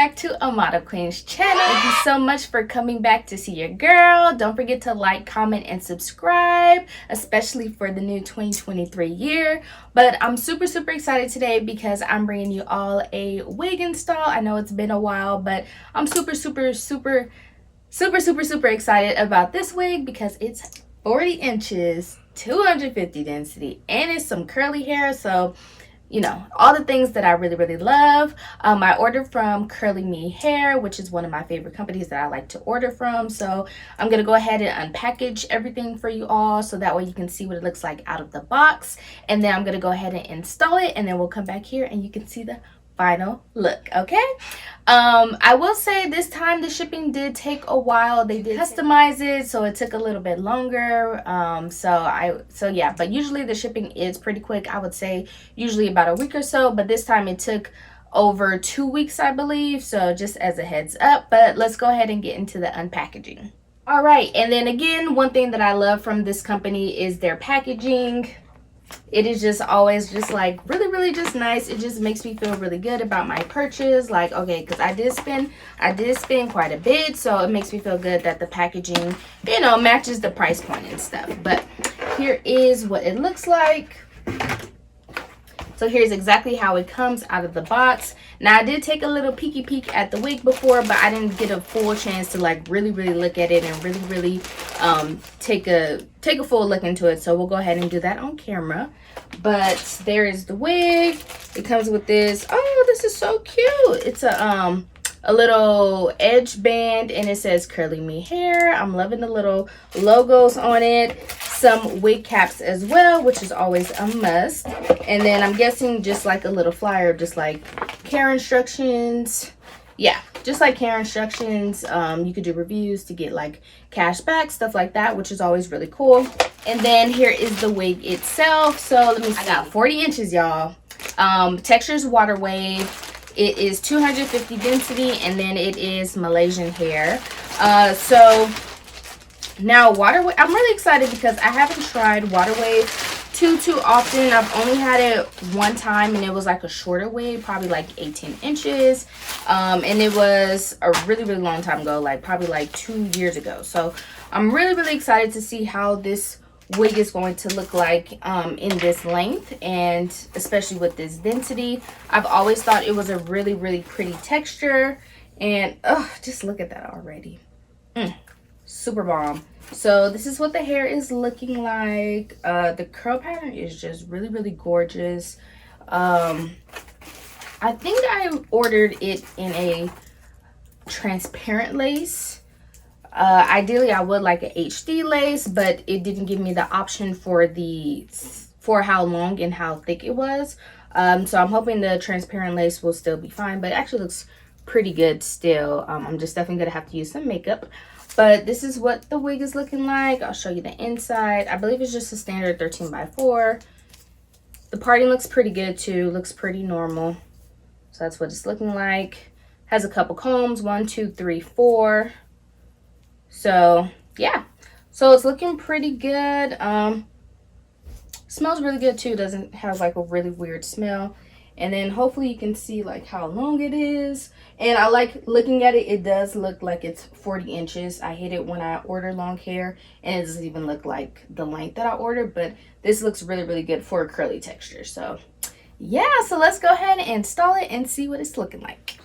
back to Amada Queen's channel. Thank you so much for coming back to see your girl. Don't forget to like, comment, and subscribe, especially for the new 2023 year. But I'm super excited today because I'm bringing you all a wig install. I know it's been a while, but I'm super excited about this wig because it's 40 inches, 250 density, and it's some curly hair. So you know, all the things that I really love. I ordered from Curly Me Hair, which is one of my favorite companies that I like to order from. So I'm gonna go ahead and unpackage everything for you all so that way you can see what it looks like out of the box. And then I'm gonna go ahead and install it, and then we'll come back here and you can see the final look. Okay, I will say this time the shipping did take a while. They did customize it, so it took a little bit longer. So yeah, but usually the shipping is pretty quick. I would say usually about a week or so, but this time it took over 2 weeks, I believe. So just as a heads up, but let's go ahead and get into the unpackaging. All right, and then again, one thing that I love from this company is their packaging. It is just always just like really just nice. It just makes me feel really good about my purchase. Like, okay, because I did spend quite a bit, so it makes me feel good that the packaging, you know, matches the price point and stuff. But here is what it looks like. So here's exactly how it comes out of the box. Now I did take a little peeky peek at the wig before, but I didn't get a full chance to like really look at it and really take a full look into it. So we'll go ahead and do that on camera. But there is the wig. It comes with this. Oh, this is so cute. It's a little edge band, and it says Curly Me Hair. I'm loving the little logos on it. Some wig caps as well, which is always a must. And then I'm guessing just like a little flyer, just like care instructions. Yeah, just like care instructions. You could do reviews to get like cash back, stuff like that, which is always really cool. And then here is the wig itself. So let me see. I got 40 inches, y'all. Texture's water wave. It is 250 density, and then it is Malaysian hair. So now water wave, I'm really excited because I haven't tried water wave too often. I've only had it one time, and it was like a shorter wave, probably like 18 inches. And it was a really long time ago, like probably like 2 years ago. So I'm really excited to see how this wig is going to look like in this length, and especially with this density. I've always thought it was a really pretty texture, and just look at that already. Super bomb. So this is what the hair is looking like. The curl pattern is just really gorgeous. I think I ordered it in a transparent lace. Ideally I would like a HD lace, but it didn't give me the option for how long and how thick it was. So I'm hoping the transparent lace will still be fine, but it actually looks pretty good still. I'm just definitely gonna have to use some makeup. But this is what the wig is looking like. I'll show you the inside. I believe it's just a standard 13x4. The parting looks pretty good too, looks pretty normal. So that's what it's looking like. Has a couple combs, 1, 2, 3, 4. So yeah, so it's looking pretty good. Smells really good too. Doesn't have like a really weird smell. And then hopefully you can see like how long it is. And I like looking at it. It does look like it's 40 inches. I hate it when I order long hair and it doesn't even look like the length that I ordered, but this looks really good for a curly texture. So yeah, so let's go ahead and install it and see what it's looking like.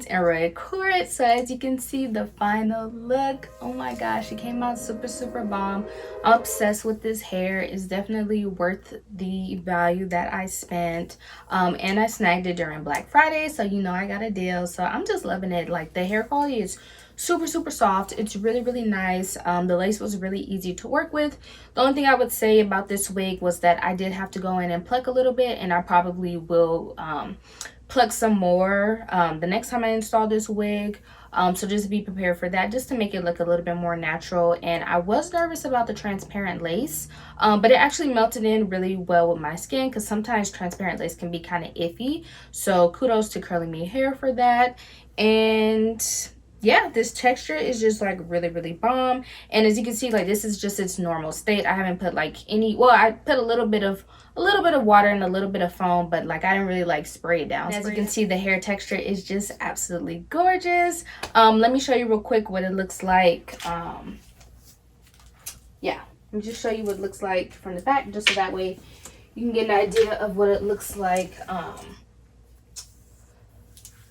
sequins and red cord. So as you can see, the final look, oh my gosh, it came out super bomb. I'm obsessed with this hair. It's definitely worth the value that I spent, and I snagged it during Black Friday, so you know I got a deal. So I'm just loving it. Like, the hair quality is super soft. It's really nice. The lace was really easy to work with. The only thing I would say about this wig was that I did have to go in and pluck a little bit, and I probably will pluck some more the next time I install this wig. So just be prepared for that, just to make it look a little bit more natural. And I was nervous about the transparent lace, but it actually melted in really well with my skin, because sometimes transparent lace can be kind of iffy. So kudos to Curly Me Hair for that. And yeah, this texture is just like really bomb. And as you can see, like, this is just its normal state. I haven't put like any, well, I put a little bit of water and a little bit of foam, but like I didn't really like spray it down. As you can see, the hair texture is just absolutely gorgeous. Let me show you real quick what it looks like. Yeah, let me just show you what it looks like from the back, just so that way you can get an idea of what it looks like,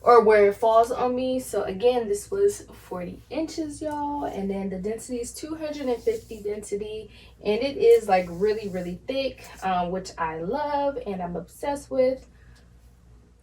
or where it falls on me. So again, this was 40 inches, y'all, and then the density is 250 density, and it is like really thick, which I love and I'm obsessed with.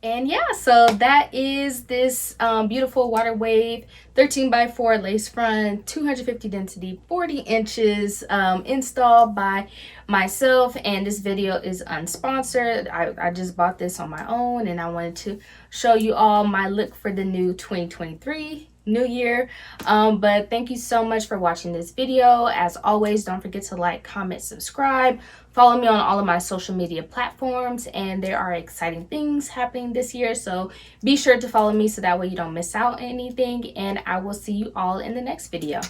And yeah, so that is this beautiful Water Wave 13x4 lace front, 250 density, 40 inches, installed by myself. And this video is unsponsored. I just bought this on my own, and I wanted to show you all my look for the new 2023 new year. But thank you so much for watching this video. As always, don't forget to like, comment, subscribe, follow me on all of my social media platforms, and there are exciting things happening this year, so be sure to follow me so that way you don't miss out on anything. And I will see you all in the next video.